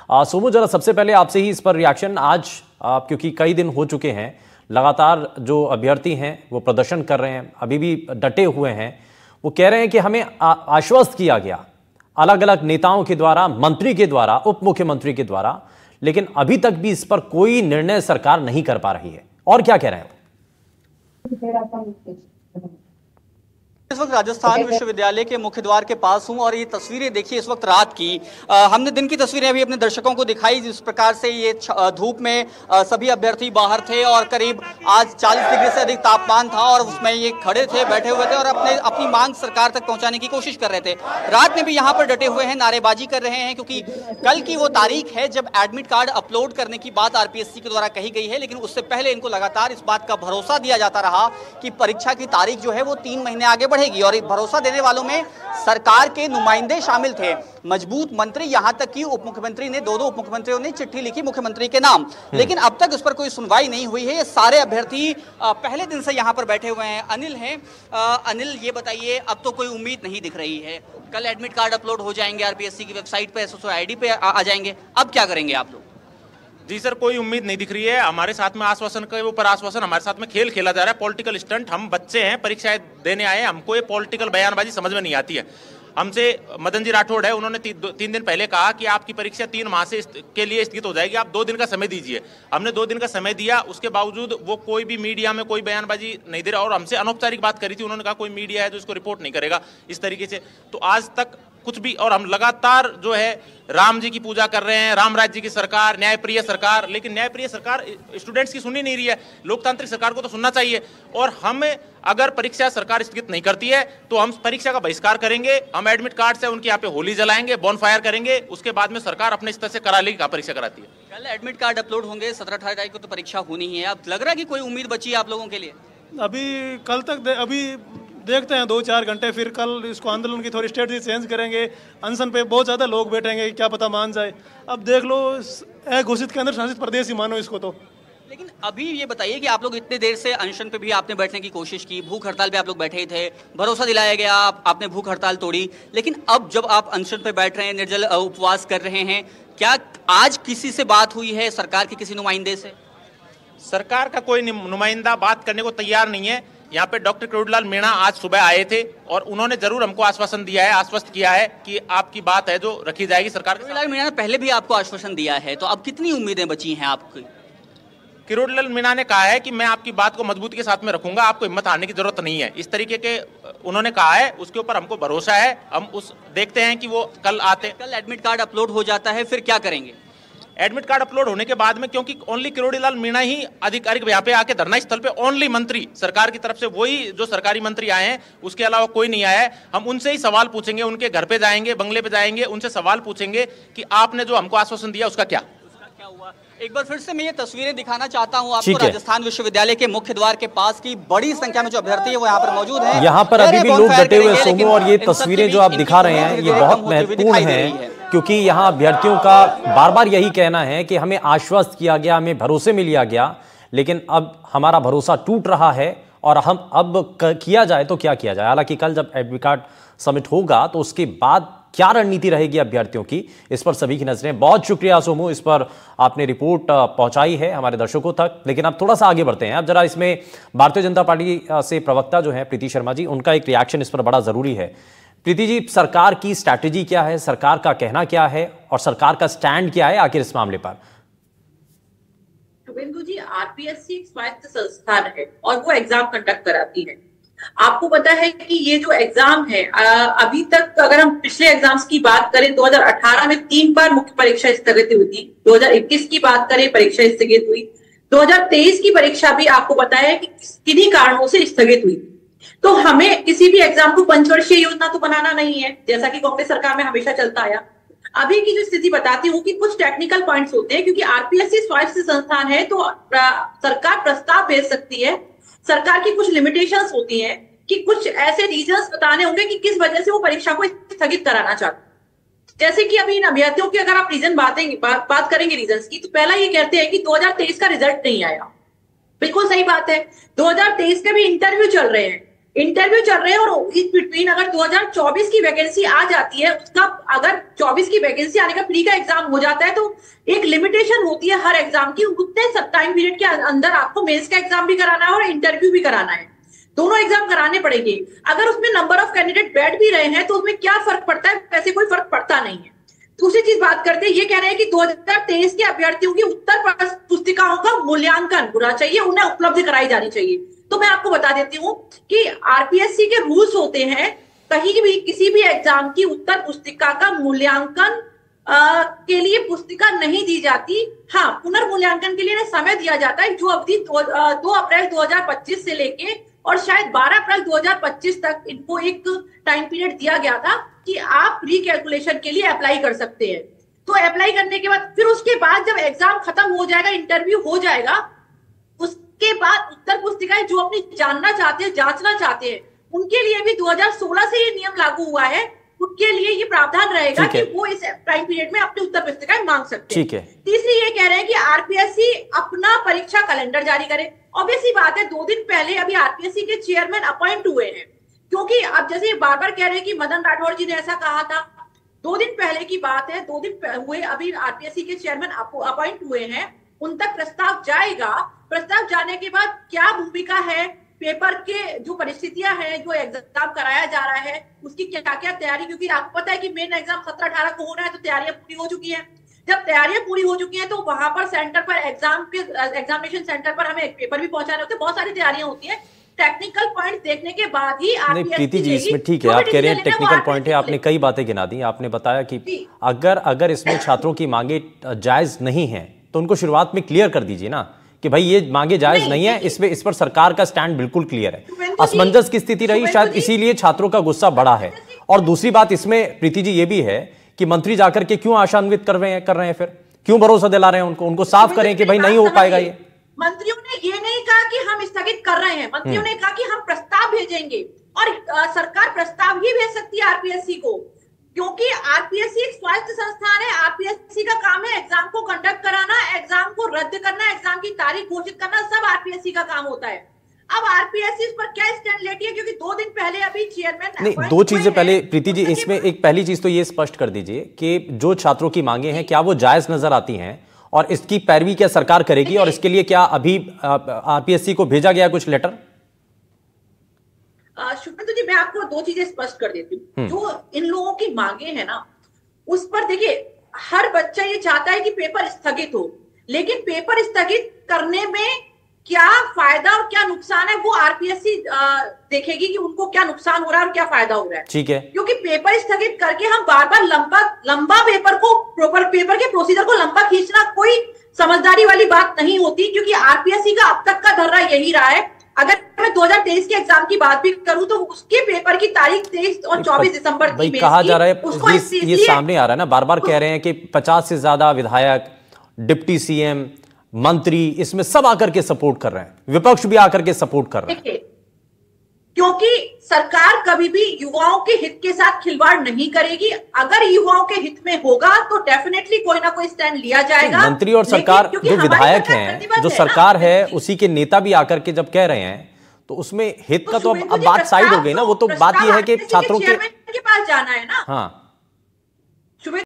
सोमू, जरा सबसे पहले आपसे ही इस पर रिएक्शन आज, क्योंकि कई दिन हो चुके हैं, लगातार जो अभ्यर्थी हैं वो प्रदर्शन कर रहे हैं, अभी भी डटे हुए हैं। वो कह रहे हैं कि हमें आश्वस्त किया गया अलग अलग नेताओं के द्वारा, मंत्री के द्वारा, उप मुख्यमंत्री के द्वारा, लेकिन अभी तक भी इस पर कोई निर्णय सरकार नहीं कर पा रही है। और क्या कह रहे हैं? इस वक्त राजस्थान विश्वविद्यालय के मुख्य द्वार के पास हूं और ये तस्वीरें देखिए इस वक्त रात की। हमने दिन की तस्वीरें अभी अपने दर्शकों को दिखाई, जिस प्रकार से ये धूप में सभी अभ्यर्थी बाहर थे और करीब आज 40 डिग्री से अधिक तापमान था और उसमें ये खड़े थे, बैठे हुए थे और अपनी मांग सरकार तक पहुंचाने की कोशिश कर रहे थे। रात में भी यहाँ पर डटे हुए हैं, नारेबाजी कर रहे हैं, क्योंकि कल की वो तारीख है जब एडमिट कार्ड अपलोड करने की बात आरपीएससी के द्वारा कही गई है, लेकिन उससे पहले इनको लगातार इस बात का भरोसा दिया जाता रहा कि परीक्षा की तारीख जो है वो 3 महीने आगे बढ़ेगी। और भरोसा देने वालों में सरकार के नुमाइंदे शामिल थे, मजबूत मंत्री, यहां तक कि उप मुख्यमंत्री ने, 2 उप मुख्यमंत्रियों ने चिट्ठी लिखी मुख्यमंत्री के नाम, लेकिन अब तक उस पर कोई सुनवाई नहीं हुई है। ये सारे अभ्यर्थी पहले दिन से यहां पर बैठे हुए हैं। अनिल हैं, अनिल ये बताइए, अब तो कोई उम्मीद नहीं दिख रही है, कल एडमिट कार्ड अपलोड हो जाएंगे, आरपीएससी की वेबसाइट पे, एसएसओ आईडी पे आ जाएंगे, अब क्या करेंगे आप लोग? जी सर, कोई उम्मीद नहीं दिख रही है। हमारे साथ में आश्वासन के ऊपर आश्वासन, हमारे साथ में खेल खेला जा रहा है, पॉलिटिकल स्टंट। हम बच्चे हैं, परीक्षाएं देने आए हैं, हमको ये पॉलिटिकल बयानबाजी समझ में नहीं आती है। हमसे मदन जी राठौड़ है, उन्होंने 3 दिन पहले कहा कि आपकी परीक्षा 3 माह से के लिए स्थगित हो जाएगी, आप 2 दिन का समय दीजिए। हमने 2 दिन का समय दिया, उसके बावजूद वो कोई भी मीडिया में कोई बयानबाजी नहीं दे रहा और हमसे अनौपचारिक बात करी थी। उन्होंने कहा कोई मीडिया है जो इसको रिपोर्ट नहीं करेगा, इस तरीके से। तो आज तक कुछ भी, और हम लगातार जो है राम जी की पूजा कर रहे हैं, राम राज्य जी की सरकार, न्यायप्रिय सरकार, लेकिन न्यायप्रिय सरकार स्टूडेंट्स की सुनी नहीं रही है। लोकतांत्रिक सरकार को तो सुनना चाहिए। और हम अगर परीक्षा सरकार स्थगित नहीं करती है तो हम परीक्षा का बहिष्कार करेंगे, हम एडमिट कार्ड से उनके यहाँ पे होली जलाएंगे, बॉनफायर करेंगे, उसके बाद में सरकार अपने स्तर से करा लेगी, परीक्षा कराती है। कल एडमिट कार्ड अपलोड होंगे, 17-18 तारीख को तो परीक्षा होनी ही है। अब लग रहा है कि कोई उम्मीद बची है आप लोगों के लिए? अभी कल तक अभी देखते हैं 2-4 घंटे, फिर कल इसको आंदोलन की थोड़ी स्ट्रेटजी चेंज करेंगे। अनशन पे बहुत ज़्यादा लोग बैठेंगे, क्या पता मान जाए। अब देख लो, घोषित केंद्र शासित प्रदेश ही मानो इसको तो। लेकिन अभी ये बताइए कि आप लोग इतने देर से अनशन पे भी आपने बैठने की कोशिश की, भूख हड़ताल पे आप लोग बैठे ही थे, भरोसा दिलाया गया, आपने भूख हड़ताल तोड़ी, लेकिन अब जब आप अनशन पे बैठ रहे हैं, निर्जल उपवास कर रहे हैं, क्या आज किसी से बात हुई है, सरकार के किसी नुमाइंदे से? सरकार का कोई नुमाइंदा बात करने को तैयार नहीं है। यहाँ पे डॉक्टर किरोड़ीलाल मीणा आज सुबह आए थे और उन्होंने जरूर हमको आश्वासन दिया है, आश्वस्त किया है कि आपकी बात है जो रखी जाएगी सरकार। किरोड़ीलाल मीणा ने पहले भी आपको आश्वासन दिया है, तो अब कितनी उम्मीदें बची हैं आपकी? किरोड़ीलाल मीणा ने कहा है कि मैं आपकी बात को मजबूती के साथ में रखूंगा, आपको हिम्मत हारने की जरूरत नहीं है, इस तरीके के उन्होंने कहा है। उसके ऊपर हमको भरोसा है। हम देखते हैं कि वो कल आते। कल एडमिट कार्ड अपलोड हो जाता है, फिर क्या करेंगे? एडमिट कार्ड अपलोड होने के बाद में, क्योंकि ओनली किरोड़ीलाल मीणा ही आधिकारिक यहाँ पे आके धरना स्थल पे, ओनली मंत्री सरकार की तरफ से वही जो सरकारी मंत्री आए हैं, उसके अलावा कोई नहीं आया है। हम उनसे ही सवाल पूछेंगे, उनके घर पे जाएंगे, बंगले पे जाएंगे, उनसे सवाल पूछेंगे कि आपने जो हमको आश्वासन दिया उसका क्या हुआ। एक बार फिर से मैं ये तस्वीरें दिखाना चाहता हूँ आपको, राजस्थान विश्वविद्यालय के मुख्य द्वार के पास की बड़ी संख्या में जो अभ्यर्थी है वो यहाँ पर मौजूद हैं। यहाँ पर अभी भी लोग डटे हुए सोमू, और ये तस्वीरें जो आप दिखा रहे हैं ये बहुत महत्वपूर्ण है, क्योंकि यहाँ अभ्यर्थियों का बार बार यही कहना है कि हमें आश्वस्त किया गया, हमें भरोसे में लिया गया, लेकिन अब हमारा भरोसा टूट रहा है और हम अब किया जाए तो क्या किया जाए। हालांकि कल जब एडमिट कार्ड सबमिट होगा तो उसके बाद क्या रणनीति रहेगी अभ्यर्थियों की, इस पर सभी की नजरें। बहुत शुक्रिया सोमू, इस पर आपने रिपोर्ट पहुंचाई है हमारे दर्शकों तक। लेकिन अब थोड़ा सा आगे बढ़ते हैं। अब जरा इसमें भारतीय जनता पार्टी से प्रवक्ता जो है प्रीति शर्मा जी, उनका एक रिएक्शन इस पर बड़ा जरूरी है। प्रीति जी, सरकार की स्ट्रैटेजी क्या है, सरकार का कहना क्या है और सरकार का स्टैंड क्या है आखिर इस मामले पर? शुभेंदु जी, आरपीएससी एक स्वायत्त संस्थान है और वो एग्जाम कंडक्ट कराती है। आपको पता है कि ये जो एग्जाम है, अभी तक अगर हम पिछले एग्जाम्स की बात करें, 2018 में 3 बार मुख्य परीक्षा स्थगित हुई थी, 2021 की बात करें परीक्षा स्थगित हुई, 2023 की परीक्षा भी आपको पता है कि किन्हीं कारणों से स्थगित हुई। तो हमें किसी भी एग्जाम को पंचवर्षीय योजना तो बनाना नहीं है, जैसा कि कांग्रेस सरकार में हमेशा चलता आया। अभी की जो स्थिति बताती हूँ कि कुछ टेक्निकल पॉइंट्स होते हैं, क्योंकि आरपीएससी स्वायत्त संस्थान है तो सरकार प्रस्ताव भेज सकती है। सरकार की कुछ लिमिटेशंस होती हैं कि कुछ ऐसे रीजंस बताने होंगे कि किस वजह से वो परीक्षा को स्थगित कराना चाहते हैं। जैसे कि अभी इन अभ्यर्थियों की अगर आप रीजन बात करेंगे रीजंस की, तो पहला ये कहते हैं कि 2023 का रिजल्ट नहीं आया। बिल्कुल सही बात है, 2023 के भी इंटरव्यू चल रहे हैं, इंटरव्यू चल रहे हैं और इस बिटवीन अगर 2024 की वैकेंसी आ जाती है, उसका अगर 24 की वैकेंसी आने का प्री का एग्जाम हो जाता है तो एक लिमिटेशन होती है हर एग्जाम की, उतने टाइम पीरियड के अंदर आपको मेंस का एग्जाम भी कराना है और इंटरव्यू भी कराना है, दोनों एग्जाम कराने पड़ेंगे। अगर उसमें नंबर ऑफ कैंडिडेट बैठ भी रहे हैं तो उसमें क्या फर्क पड़ता है, वैसे कोई फर्क पड़ता नहीं है। दूसरी चीज बात करते हैं, ये कह रहे हैं कि 2023 के अभ्यर्थियों की उत्तर पुस्तिकाओं का मूल्यांकन होना चाहिए, उन्हें उपलब्ध कराई जानी चाहिए। तो मैं आपको बता देती हूँ कि आरपीएससी के रूल्स होते हैं, कहीं भी किसी भी एग्जाम की उत्तर पुस्तिका का मूल्यांकन के लिए पुस्तिका नहीं दी जाती। हाँ, पुनर्मूल्यांकन के लिए समय दिया जाता है, जो अवधि 2 अप्रैल 2025 से लेके और शायद 12 अप्रैल 2025 तक इनको एक टाइम पीरियड दिया गया था कि आप रिकैलकुलेशन के लिए अप्लाई कर सकते हैं। तो अप्लाई करने के बाद फिर उसके बाद जब एग्जाम खत्म हो जाएगा, इंटरव्यू हो जाएगा, उसके बाद उत्तर पुस्तिकाएं जो अपनी जानना चाहते हैं, जांचना चाहते हैं, उनके लिए भी 2016 से ये नियम लागू हुआ है, उनके लिए ये प्रावधान रहेगा कि वो इस टाइम पीरियड में अपनी उत्तर पुस्तिकाएं मांग सकते हैं। तीसरी ये कह रहे हैं कि आरपीएससी अपना परीक्षा कैलेंडर जारी करे। ऑब्वियसली बात है, 2 दिन पहले अभी आरपीएससी के चेयरमैन अपॉइंट हुए हैं, क्योंकि अब जैसे बार बार कह रहे हैं कि मदन राठौड़ जी ने ऐसा कहा था, 2 दिन पहले की बात है, 2 दिन हुए अभी आरपीएससी के चेयरमैन अपॉइंट हुए हैं, उन तक प्रस्ताव जाएगा। प्रस्ताव जाने के बाद क्या भूमिका है, पेपर के जो परिस्थितियां हैं, जो एग्जाम कराया जा रहा है, उसकी क्या क्या तैयारी, क्योंकि आपको पता है कि मेन एग्जाम 17-18 को होना है, तो तैयारियां पूरी हो चुकी हैं। जब तैयारियां पूरी हो चुकी हैं तो वहां पर सेंटर पर एग्जामिनेशन सेंटर पर हमें एक पेपर भी पहुंचाने होते हैं, बहुत सारी तैयारियां होती है। टेक्निकल पॉइंट देखने के बाद ही नहीं प्रीति जी, इसमें ठीक है, आप कह रहे हैं टेक्निकल पॉइंट है, आपने कई बातें गिना दी। आपने बताया कि अगर इसमें छात्रों की मांगे जायज नहीं है तो उनको शुरुआत में क्लियर कर दीजिए ना कि भाई ये मांगे जायज नहीं है, इस पर सरकार का स्टैंड बिल्कुल क्लियर है। असमंजस की स्थिति रही, शायद इसीलिए छात्रों का गुस्सा बढ़ा है। और दूसरी बात इसमें प्रीति जी ये भी है कि मंत्री जाकर के क्यों आशान्वित कर रहे हैं फिर क्यों भरोसा दिला रहे हैं उनको साफ करें कि भाई नहीं हो पाएगा ये। मंत्रियों ने ये नहीं कहा कि हम स्थगित कर रहे हैं, मंत्रियों ने कहा कि हम प्रस्ताव भेजेंगे, और सरकार प्रस्ताव ही भेज सकती है आरपीएससी को, क्योंकि आरपीएससी एक स्वायत्त संस्थान है। आरपीएससी का काम है एग्जाम को कंडक्ट कराना, एग्जाम को रद्द करना, एग्जाम की तारीख घोषित करना, सब आरपीएससी का काम होता है। अब आरपीएससी इस पर क्या स्टैंड लेती है, क्योंकि 2 दिन पहले अभी चेयरमैन नहीं, 2 चीजें पहले प्रीति जी इसमें एक पहली चीज तो ये स्पष्ट कर दीजिए कि जो छात्रों की मांगे हैं क्या वो जायज नजर आती हैं और इसकी पैरवी क्या सरकार करेगी, और इसके लिए क्या अभी आरपीएससी को भेजा गया कुछ लेटर? शुभेंदु जी, मैं आपको 2 चीजें स्पष्ट कर देती हूँ। जो इन लोगों की मांगे हैं ना, उस पर देखिए, हर बच्चा ये चाहता है कि पेपर स्थगित हो, लेकिन पेपर स्थगित करने में क्या फायदा और क्या नुकसान है वो आरपीएससी देखेगी कि उनको क्या नुकसान हो रहा है और क्या फायदा हो रहा है। ठीक है, क्योंकि पेपर स्थगित करके हम बार बार लंबा पेपर के प्रोसीजर को लंबा खींचना कोई समझदारी वाली बात नहीं होती, क्योंकि आरपीएससी का अब तक का धर्रा यही रहा है। अगर मैं 2023 के एग्जाम की बात भी करूं तो उसके पेपर की तारीख 23 और 24 दिसंबर थी। कहा जा रहा है, ये सामने आ रहा है ना, बार बार कह रहे हैं कि 50 से ज्यादा विधायक, डिप्टी सीएम, मंत्री, इसमें सब आकर के सपोर्ट कर रहे हैं, विपक्ष भी आकर के सपोर्ट कर रहे हैं, क्योंकि सरकार कभी भी युवाओं के हित के साथ खिलवाड़ नहीं करेगी। अगर युवाओं के हित में होगा तो डेफिनेटली कोई ना कोई स्टैंड लिया जाएगा। मंत्री और सरकार, जो विधायक हैं, जो सरकार है, उसी के नेता भी आकर के जब कह रहे हैं तो उसमें हित का तो अब बात साइड हो गई ना। वो तो बात यह है कि छात्रों के पास जाना है ना। हाँ,